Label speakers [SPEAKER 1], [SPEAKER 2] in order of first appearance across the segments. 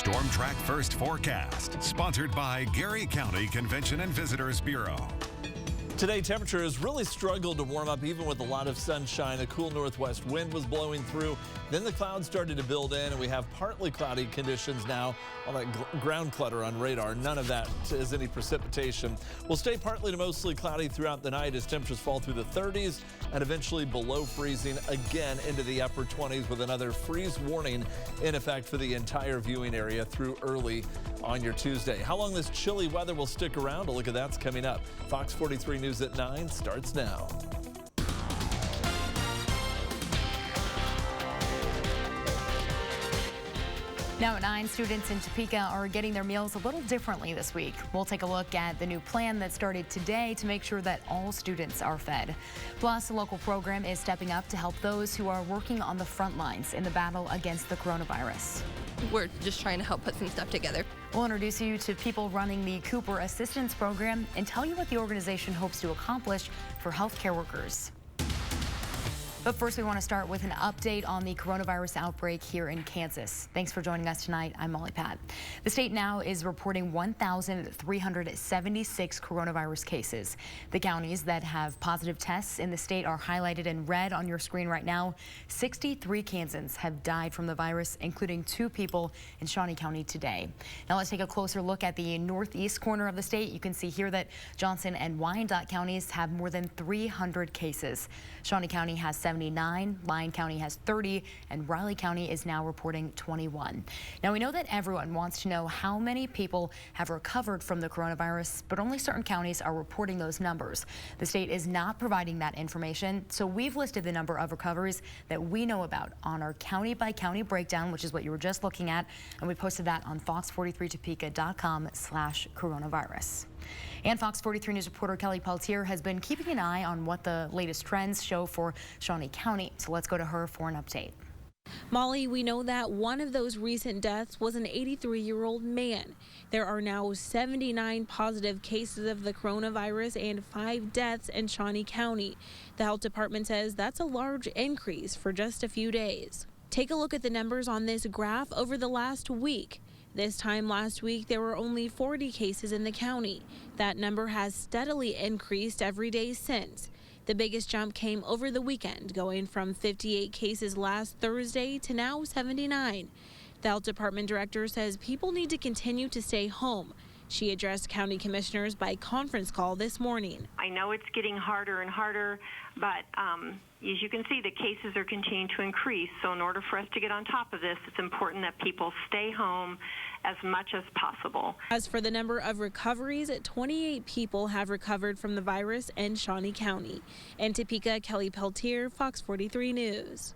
[SPEAKER 1] Storm Track First Forecast, sponsored by Gary County Convention and Visitors Bureau.
[SPEAKER 2] Today, temperatures really struggled to warm up even with a lot of sunshine. A cool northwest wind was blowing through. Then the clouds started to build in, and we have partly cloudy conditions now. All that ground clutter on radar, none of that is any precipitation. We'll stay partly to mostly cloudy throughout the night as temperatures fall through the 30s and eventually below freezing again into the upper 20s with another freeze warning in effect for the entire viewing area through early on your Tuesday. How long this chilly weather will stick around? A look at that's coming up. Fox 43 News at 9 starts now.
[SPEAKER 3] Now at 9, students in Topeka are getting their meals a little differently this week. We'll take a look at the new plan that started today to make sure that all students are fed. Plus, the local program is stepping up to help those who are working on the front lines in the battle against the coronavirus.
[SPEAKER 4] We're just trying to help put some stuff together.
[SPEAKER 3] We'll introduce you to people running the Cooper Assistance Program and tell you what the organization hopes to accomplish for healthcare workers. But first, we want to start with an update on the coronavirus outbreak here in Kansas. Thanks for joining us tonight. I'm Molly Pat. The state now is reporting 1,376 coronavirus cases. The counties that have positive tests in the state are highlighted in red on your screen right now. 63 Kansans have died from the virus, including 2 people in Shawnee County today. Now let's take a closer look at the northeast corner of the state. You can see here that Johnson and Wyandotte counties have more than 300 cases. Shawnee County has 79, Lyon County has 30, and Riley County is now reporting 21. Now we know that everyone wants to know how many people have recovered from the coronavirus, but only certain counties are reporting those numbers. The state is not providing that information, so we've listed the number of recoveries that we know about on our county by county breakdown, which is what you were just looking at, and we posted that on fox43topeka.com/coronavirus. And Fox 43 News reporter Kelly Peltier has been keeping an eye on what the latest trends show for Shawnee County. So let's go to her for an update.
[SPEAKER 5] Molly, we know that one of those recent deaths was an 83-year-old man. There are now 79 positive cases of the coronavirus and 5 deaths in Shawnee County. The health department says that's a large increase for just a few days. Take a look at the numbers on this graph over the last week. This time last week, there were only 40 cases in the county. That number has steadily increased every day since. The biggest jump came over the weekend, going from 58 cases last Thursday to now 79. The health department director says people need to continue to stay home. She addressed county commissioners by conference call this morning.
[SPEAKER 6] I know it's getting harder and harder, but as you can see, the cases are continuing to increase. So in order for us to get on top of this, it's important that people stay home as much as possible.
[SPEAKER 5] As for the number of recoveries, 28 people have recovered from the virus in Shawnee County. In Topeka, Kelly Peltier, Fox 43 News.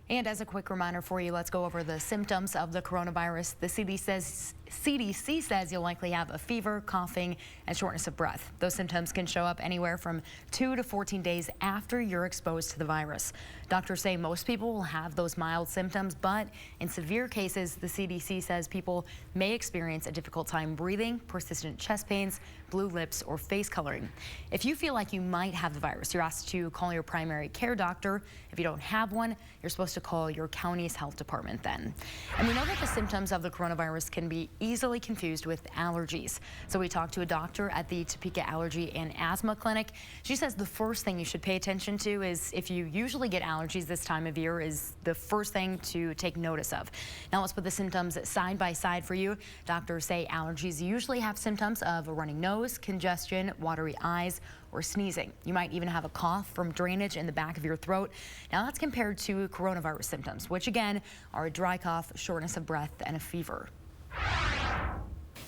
[SPEAKER 3] And as a quick reminder for you, let's go over the symptoms of the coronavirus. The CDC says you'll likely have a fever, coughing, and shortness of breath. Those symptoms can show up anywhere from 2 to 14 days after you're exposed to the virus. Doctors say most people will have those mild symptoms, but in severe cases, the CDC says people may experience a difficult time breathing, persistent chest pains, blue lips, or face coloring. If you feel like you might have the virus, you're asked to call your primary care doctor. If you don't have one, you're supposed to call your county's health department then. And we know that the symptoms of the coronavirus can be easily confused with allergies. So we talked to a doctor at the Topeka Allergy and Asthma Clinic. She says the first thing you should pay attention to is if you usually get allergies this time of year is the first thing to take notice of. Now let's put the symptoms side by side for you. Doctors say allergies usually have symptoms of a running nose, congestion, watery eyes, or sneezing. You might even have a cough from drainage in the back of your throat. Now that's compared to coronavirus symptoms, which again are a dry cough, shortness of breath, and a fever.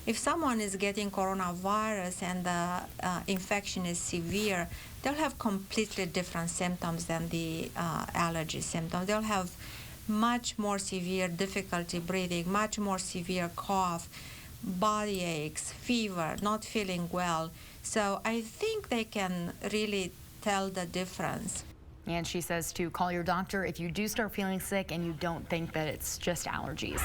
[SPEAKER 7] If someone is getting coronavirus and the infection is severe, they'll have completely different symptoms than the allergy symptoms. They'll have much more severe difficulty breathing, much more severe cough, body aches, fever, not feeling well. So I think they can really tell the difference.
[SPEAKER 3] And she says to call your doctor if you do start feeling sick and you don't think that it's just allergies.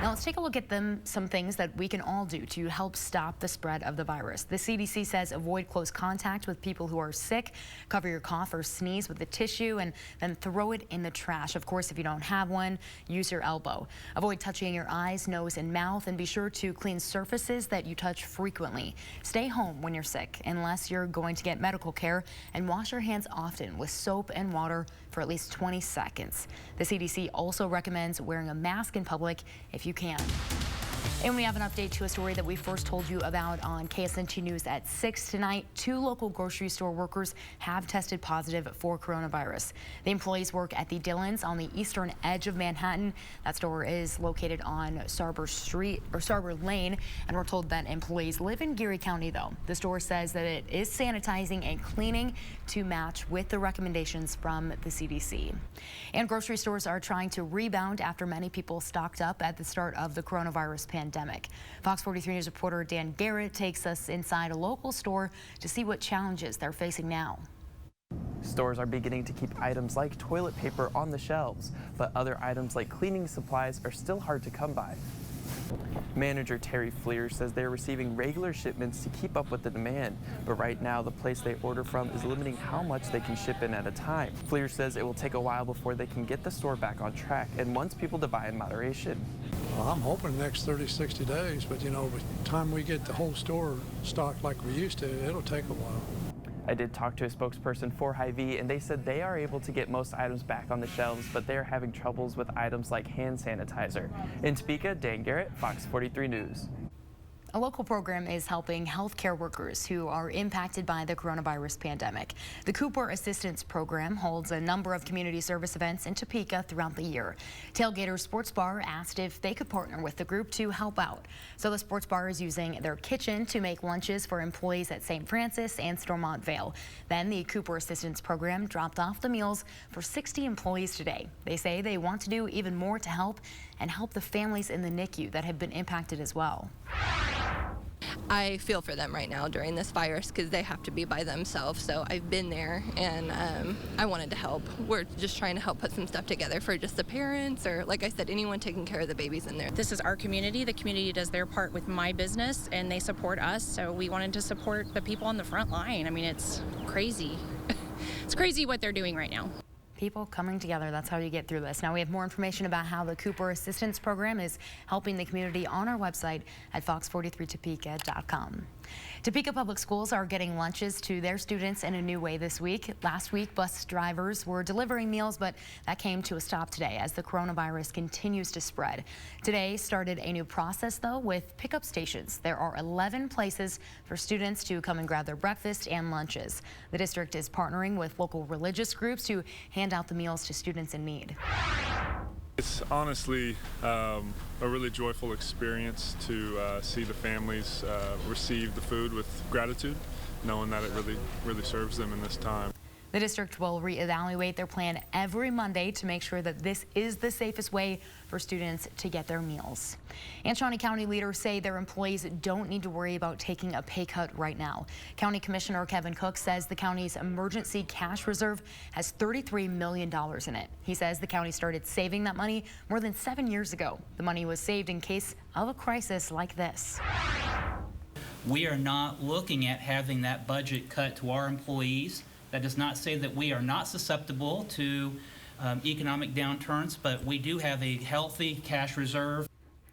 [SPEAKER 3] Now let's take a look at some things that we can all do to help stop the spread of the virus. The CDC says avoid close contact with people who are sick, cover your cough or sneeze with a tissue, and then throw it in the trash. Of course, if you don't have one, use your elbow. Avoid touching your eyes, nose, and mouth, and be sure to clean surfaces that you touch frequently. Stay home when you're sick unless you're going to get medical care, and wash your hands often with soap and water for at least 20 seconds. The CDC also recommends wearing a mask in public if you can. And we have an update to a story that we first told you about on KSNT News at 6 tonight. 2 local grocery store workers have tested positive for coronavirus. The employees work at the Dillons on the eastern edge of Manhattan. That store is located on Sarber Lane, and we're told that employees live in Geary County, though. The store says that it is sanitizing and cleaning to match with the recommendations from the CDC. And grocery stores are trying to rebound after many people stocked up at the start of the coronavirus pandemic. Fox 43 News reporter Dan Garrett takes us inside a local store to see what challenges they're facing now.
[SPEAKER 8] Stores are beginning to keep items like toilet paper on the shelves, but other items like cleaning supplies are still hard to come by. Manager Terry Fleer says they're receiving regular shipments to keep up with the demand, but right now the place they order from is limiting how much they can ship in at a time. Fleer says it will take a while before they can get the store back on track and wants people to buy in moderation.
[SPEAKER 9] Well, I'm hoping the next 30, 60 days, but you know, by the time we get the whole store stocked like we used to, it'll take a while.
[SPEAKER 8] I did talk to a spokesperson for Hy-Vee, and they said they are able to get most items back on the shelves, but they are having troubles with items like hand sanitizer. In Topeka, Dan Garrett, Fox 43 News.
[SPEAKER 3] A local program is helping healthcare workers who are impacted by the coronavirus pandemic. The Cooper Assistance Program holds a number of community service events in Topeka throughout the year. Tailgater Sports Bar asked if they could partner with the group to help out. So the sports bar is using their kitchen to make lunches for employees at St. Francis and Stormont Vale. Then the Cooper Assistance Program dropped off the meals for 60 employees today. They say they want to do even more to help the families in the NICU that have been impacted as well.
[SPEAKER 4] I feel for them right now during this virus because they have to be by themselves. So I've been there and I wanted to help. We're just trying to help put some stuff together for just the parents or, like I said, anyone taking care of the babies in there.
[SPEAKER 10] This is our community. The community does their part with my business and they support us. So we wanted to support the people on the front line. I mean, it's crazy. It's crazy what they're doing right now.
[SPEAKER 3] People coming together, that's how you get through this. Now we have more information about how the Cooper Assistance Program is helping the community on our website at fox43topeka.com. Topeka Public Schools are getting lunches to their students in a new way this week. Last week, bus drivers were delivering meals, but that came to a stop today as the coronavirus continues to spread. Today started a new process, though, with pickup stations. There are 11 places for students to come and grab their breakfast and lunches. The district is partnering with local religious groups to hand out the meals to students in need.
[SPEAKER 11] It's honestly a really joyful experience to see the families receive the food with gratitude, knowing that it really serves them in this time.
[SPEAKER 3] The district will reevaluate their plan every Monday to make sure that this is the safest way for students to get their meals. And Shawnee County leaders say their employees don't need to worry about taking a pay cut right now. County Commissioner Kevin Cook says the county's emergency cash reserve has $33 million in it. He says the county started saving that money more than 7 years ago. The money was saved in case of a crisis like this.
[SPEAKER 12] We are not looking at having that budget cut to our employees. That does not say that we are not susceptible to economic downturns, but we do have a healthy cash reserve.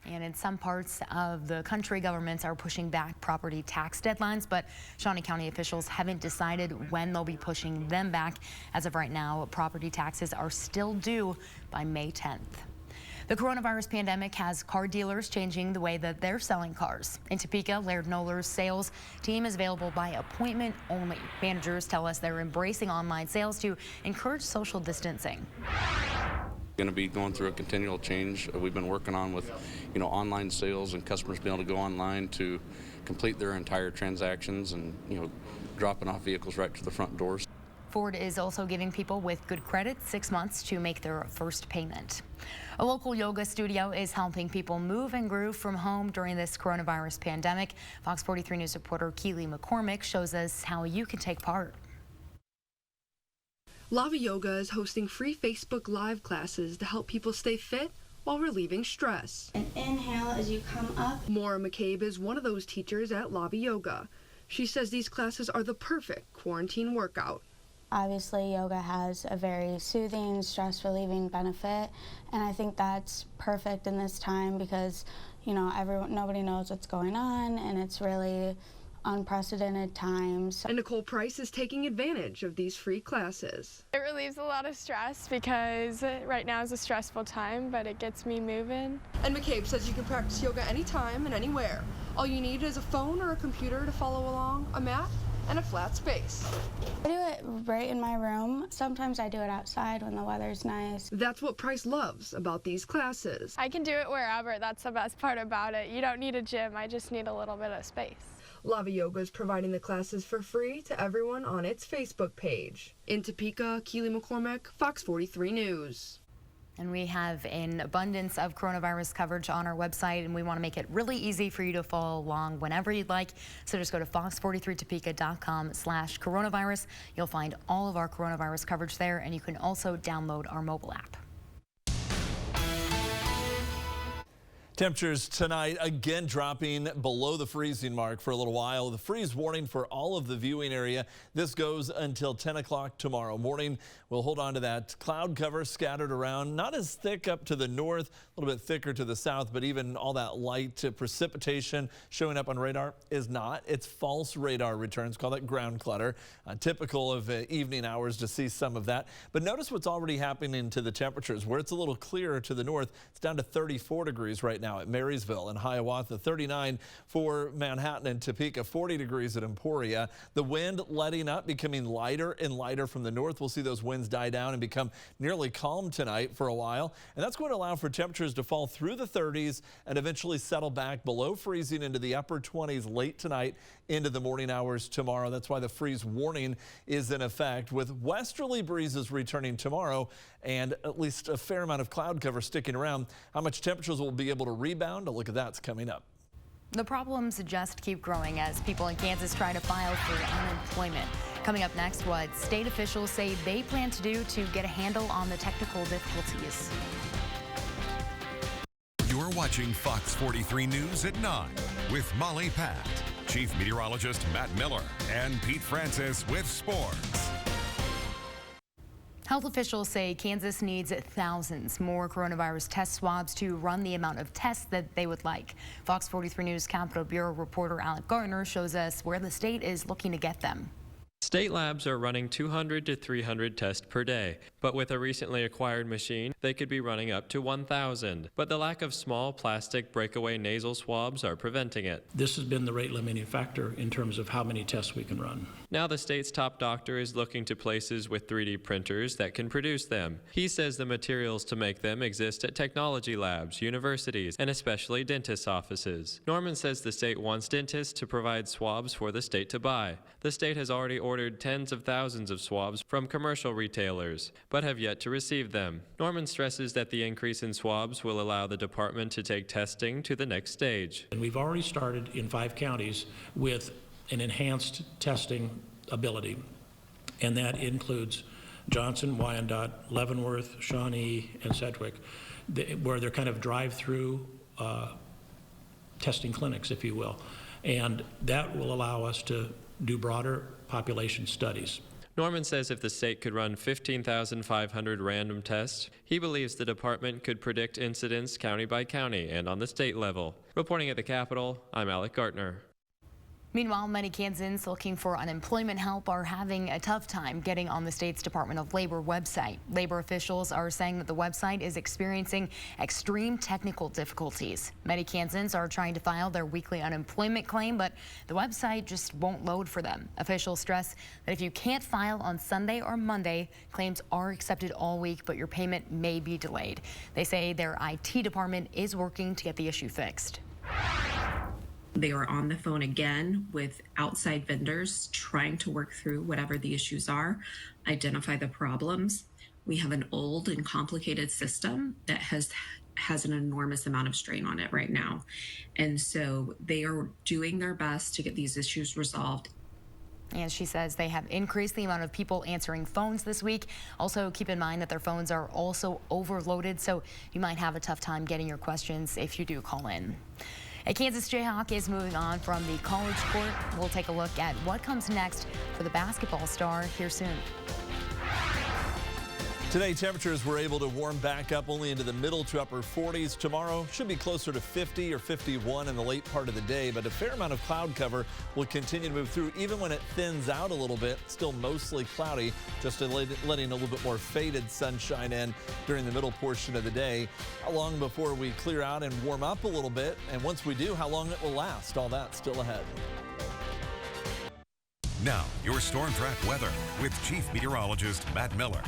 [SPEAKER 3] And in some parts of the country, governments are pushing back property tax deadlines, but Shawnee County officials haven't decided when they'll be pushing them back. As of right now, property taxes are still due by May 10th. The coronavirus pandemic has car dealers changing the way that they're selling cars. In Topeka, Laird Knoller's sales team is available by appointment only. Managers tell us they're embracing online sales to encourage social distancing.
[SPEAKER 13] Going to be going through a continual change we've been working on with, online sales and customers being able to go online to complete their entire transactions and, dropping off vehicles right to the front doors.
[SPEAKER 3] Ford is also giving people with good credit 6 months to make their first payment. A local yoga studio is helping people move and groove from home during this coronavirus pandemic. Fox 43 News reporter Keely McCormick shows us how you can take part.
[SPEAKER 14] Lava Yoga is hosting free Facebook Live classes to help people stay fit while relieving stress.
[SPEAKER 15] And inhale as you come up.
[SPEAKER 14] Maura McCabe is one of those teachers at Lava Yoga. She says these classes are the perfect quarantine workout.
[SPEAKER 15] Obviously, yoga has a very soothing, stress-relieving benefit, and I think that's perfect in this time because, you know, nobody knows what's going on, and it's really unprecedented times.
[SPEAKER 14] And Nicole Price is taking advantage of these free classes.
[SPEAKER 16] It relieves a lot of stress because right now is a stressful time, but it gets me moving.
[SPEAKER 14] And McCabe says you can practice yoga anytime and anywhere. All you need is a phone or a computer to follow along, a mat, and a flat space.
[SPEAKER 15] I do it right in my room. Sometimes I do it outside when the weather's nice.
[SPEAKER 14] That's what Price loves about these classes.
[SPEAKER 16] I can do it wherever. That's the best part about it. You don't need a gym. I just need a little bit of space.
[SPEAKER 14] Lava Yoga is providing the classes for free to everyone on its Facebook page. In Topeka, Keely McCormick, Fox 43 News.
[SPEAKER 3] And we have an abundance of coronavirus coverage on our website, and we want to make it really easy for you to follow along whenever you'd like. So just go to fox43topeka.com/coronavirus. You'll find all of our coronavirus coverage there, and you can also download our mobile app.
[SPEAKER 2] Temperatures tonight again dropping below the freezing mark for a little while. The freeze warning for all of the viewing area. This goes until 10 o'clock tomorrow morning. We'll hold on to that cloud cover scattered around, not as thick up to the north, a little bit thicker to the south, but even all that light precipitation showing up on radar is not. It's false radar returns. Call that ground clutter. Typical of evening hours to see some of that. But notice what's already happening to the temperatures. Where it's a little clearer to the north, it's down to 34 degrees right now at Marysville and Hiawatha, 39 for Manhattan and Topeka, 40 degrees at Emporia. The wind letting up, becoming lighter and lighter from the north. We'll see those winds die down and become nearly calm tonight for a while. And that's going to allow for temperatures to fall through the 30s and eventually settle back below freezing into the upper 20s late tonight into the morning hours tomorrow. That's why the freeze warning is in effect, with westerly breezes returning tomorrow and at least a fair amount of cloud cover sticking around. How much temperatures will be able to rebound? A look at that's coming up.
[SPEAKER 3] The problems just keep growing as people in Kansas try to file for unemployment. Coming up next, what state officials say they plan to do to get a handle on the technical difficulties.
[SPEAKER 1] You're watching Fox 43 News at 9 with Molly Pat, Chief Meteorologist Matt Miller, and Pete Francis with sports.
[SPEAKER 3] Health officials say Kansas needs thousands more coronavirus test swabs to run the amount of tests that they would like. Fox 43 News Capitol Bureau reporter Alec Gardner shows us where the state is looking to get them.
[SPEAKER 17] State labs are running 200 to 300 tests per day, but with a recently acquired machine, they could be running up to 1,000. But the lack of small plastic breakaway nasal swabs are preventing it.
[SPEAKER 18] This has been the rate limiting factor in terms of how many tests we can run.
[SPEAKER 17] Now the state's top doctor is looking to places with 3D printers that can produce them. He says the materials to make them exist at technology labs, universities, and especially dentists' offices. Norman says the state wants dentists to provide swabs for the state to buy. The state has already ordered tens of thousands of swabs from commercial retailers, but have yet to receive them. Norman stresses that the increase in swabs will allow the department to take testing to the next stage.
[SPEAKER 18] And we've already started in 5 counties with an enhanced testing ability, and that includes Johnson, Wyandotte, Leavenworth, Shawnee, and Sedgwick, where they're kind of drive-through testing clinics, if you will. And that will allow us to do broader population studies.
[SPEAKER 17] Norman says if the state could run 15,500 random tests, he believes the department could predict incidents county by county and on the state level. Reporting at the Capitol, I'm Alec Gartner.
[SPEAKER 3] Meanwhile, many Kansans looking for unemployment help are having a tough time getting on the state's Department of Labor website. Labor officials are saying that the website is experiencing extreme technical difficulties. Many Kansans are trying to file their weekly unemployment claim, but the website just won't load for them. Officials stress that if you can't file on Sunday or Monday, claims are accepted all week, but your payment may be delayed. They say their IT department is working to get the issue fixed.
[SPEAKER 19] They are on the phone again with outside vendors trying to work through whatever the issues are, identify the problems. We have an old and complicated system that has an enormous amount of strain on it right now. And so they are doing their best to get these issues resolved.
[SPEAKER 3] And she says they have increased the amount of people answering phones this week. Also, keep in mind that their phones are also overloaded, so you might have a tough time getting your questions if you do call in. A Kansas Jayhawk is moving on from the college court. We'll take a look at what comes next for the basketball star here soon.
[SPEAKER 2] Today, temperatures were able to warm back up only into the middle to upper 40s. Tomorrow should be closer to 50 or 51 in the late part of the day, but a fair amount of cloud cover will continue to move through even when it thins out a little bit. Still mostly cloudy, just letting a little bit more faded sunshine in during the middle portion of the day. How long before we clear out and warm up a little bit? And once we do, how long it will last? All that still ahead.
[SPEAKER 1] Now, your storm track weather with Chief Meteorologist Matt Miller.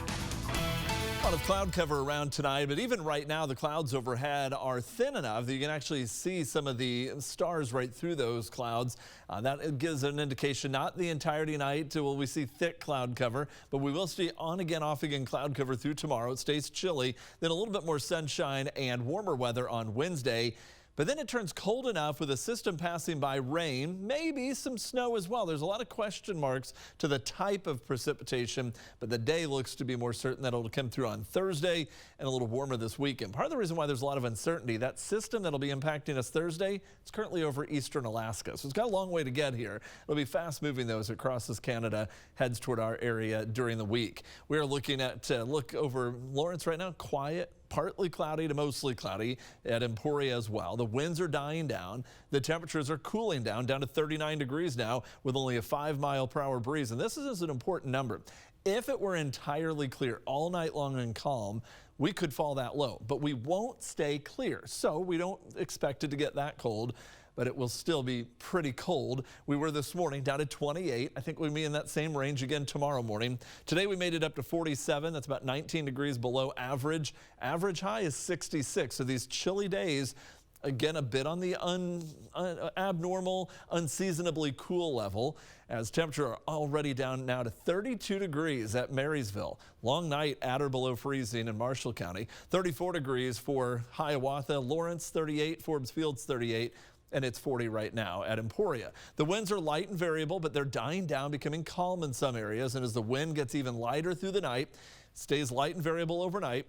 [SPEAKER 2] A lot of cloud cover around tonight, but even right now the clouds overhead are thin enough that you can actually see some of the stars right through those clouds. That gives an indication not the entirety night will we see thick cloud cover, but we will see on again, off again cloud cover through tomorrow. It stays chilly, then a little bit more sunshine and warmer weather on Wednesday. But then it turns cold enough with a system passing by, rain, maybe some snow as well. There's a lot of question marks to the type of precipitation, but the day looks to be more certain that it'll come through on Thursday and a little warmer this weekend. Part of the reason why there's a lot of uncertainty, that system that'll be impacting us Thursday, it's currently over eastern Alaska. So it's got a long way to get here. It'll be fast moving though as it crosses Canada, heads toward our area during the week. We are looking at, look over Lawrence right now, quiet. Partly cloudy to mostly cloudy at Emporia as well. The winds are dying down. The temperatures are cooling down to 39 degrees now with only a 5-mile-per-hour breeze. And this is an important number. If it were entirely clear all night long and calm, we could fall that low, but we won't stay clear. So we don't expect it to get that cold, but it will still be pretty cold. We were this morning down to 28. I think we'll be in that same range again tomorrow morning. Today we made it up to 47. That's about 19 degrees below average. Average high is 66. So these chilly days, again, a bit on the abnormal, unseasonably cool level as temperature are already down now to 32 degrees at Marysville. Long night at or below freezing in Marshall County. 34 degrees for Hiawatha, Lawrence 38, Forbes Fields 38. And it's 40 right now at Emporia. The winds are light and variable, but they're dying down, becoming calm in some areas. And as the wind gets even lighter through the night, stays light and variable overnight,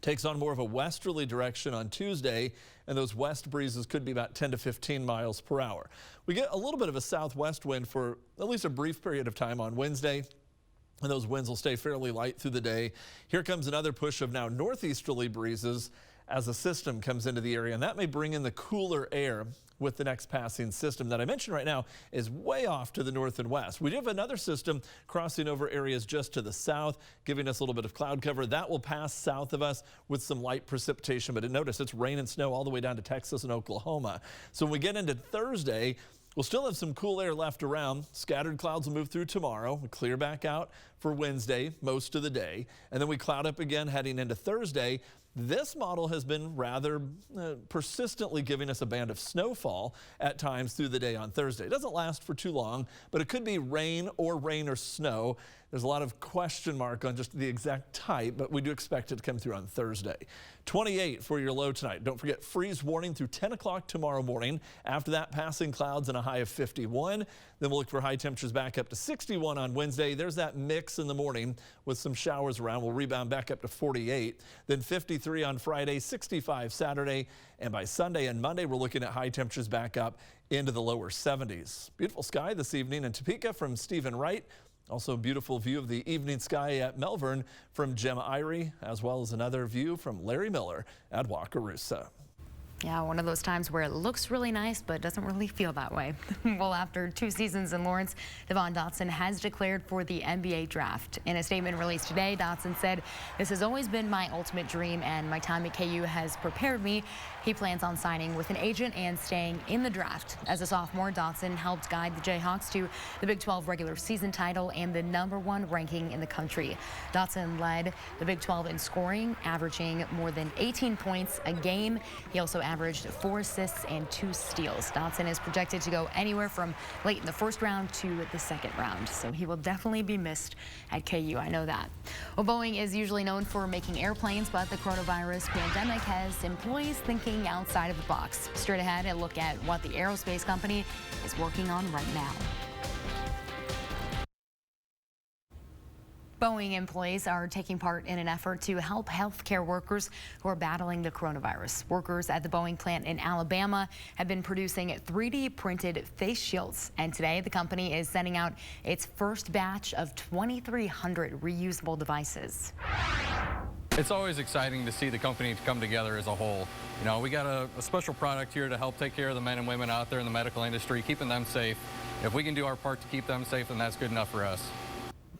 [SPEAKER 2] takes on more of a westerly direction on Tuesday, and those west breezes could be about 10 to 15 miles per hour. We get a little bit of a southwest wind for at least a brief period of time on Wednesday, and those winds will stay fairly light through the day. Here comes another push of now northeasterly breezes as a system comes into the area, and that may bring in the cooler air with the next passing system that I mentioned right now is way off to the north and west. We do have another system crossing over areas just to the south, giving us a little bit of cloud cover. That will pass south of us with some light precipitation, but notice it's rain and snow all the way down to Texas and Oklahoma. So when we get into Thursday, we'll still have some cool air left around. Scattered clouds will move through tomorrow. We clear back out for Wednesday most of the day, and then we cloud up again heading into Thursday. This model has been rather persistently giving us a band of snowfall at times through the day on Thursday. It doesn't last for too long, but it could be rain or snow. There's a lot of question mark on just the exact type, but we do expect it to come through on Thursday. 28 for your low tonight. Don't forget freeze warning through 10 o'clock tomorrow morning. After that, passing clouds and a high of 51. Then we'll look for high temperatures back up to 61 on Wednesday. There's that mix in the morning with some showers around. We'll rebound back up to 48. Then 53 on Friday, 65 Saturday. And by Sunday and Monday, we're looking at high temperatures back up into the lower 70s. Beautiful sky this evening in Topeka from Stephen Wright. Also a beautiful view of the evening sky at Melbourne from Jim Irie, as well as another view from Larry Miller at Wakarusa.
[SPEAKER 3] Yeah, one of those times where it looks really nice, but doesn't really feel that way. Well, after 2 seasons in Lawrence, Devon Dotson has declared for the NBA draft. In a statement released today, Dotson said, "This has always been my ultimate dream, and my time at KU has prepared me." He plans on signing with an agent and staying in the draft. As a sophomore, Dotson helped guide the Jayhawks to the Big 12 regular season title and the #1 ranking in the country. Dotson led the Big 12 in scoring, averaging more than 18 points a game. He also averaged 4 assists and 2 steals. Dotson is projected to go anywhere from late in the first round to the second round, so he will definitely be missed at KU. I know that. Well, Boeing is usually known for making airplanes, but the coronavirus pandemic has employees thinking outside of the box. Straight ahead, a look at what the aerospace company is working on right now. Boeing employees are taking part in an effort to help healthcare workers who are battling the coronavirus. Workers at the Boeing plant in Alabama have been producing 3D printed face shields, and today the company is sending out its first batch of 2,300 reusable devices.
[SPEAKER 20] It's always exciting to see the company come together as a whole. You know, we got a special product here to help take care of the men and women out there in the medical industry, keeping them safe. If we can do our part to keep them safe, then that's good enough for us.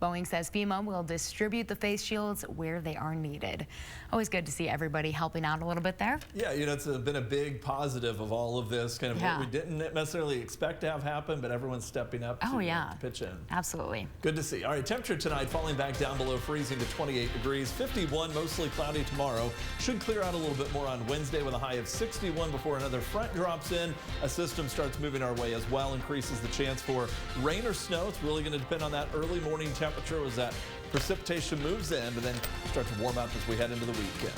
[SPEAKER 3] Boeing says FEMA will distribute the face shields where they are needed. Always good to see everybody helping out a little bit there.
[SPEAKER 2] Yeah, you know, it's been a big positive of all of this, kind of what we didn't necessarily expect to have happen, but everyone's stepping up to pitch in.
[SPEAKER 3] Absolutely.
[SPEAKER 2] Good to see. All right, temperature tonight falling back down below freezing to 28 degrees, 51, mostly cloudy tomorrow. Should clear out a little bit more on Wednesday with a high of 61 before another front drops in. A system starts moving our way as well, increases the chance for rain or snow. It's really going to depend on that early morning temperature as that precipitation moves in, but then start to warm up as we head into the weekend.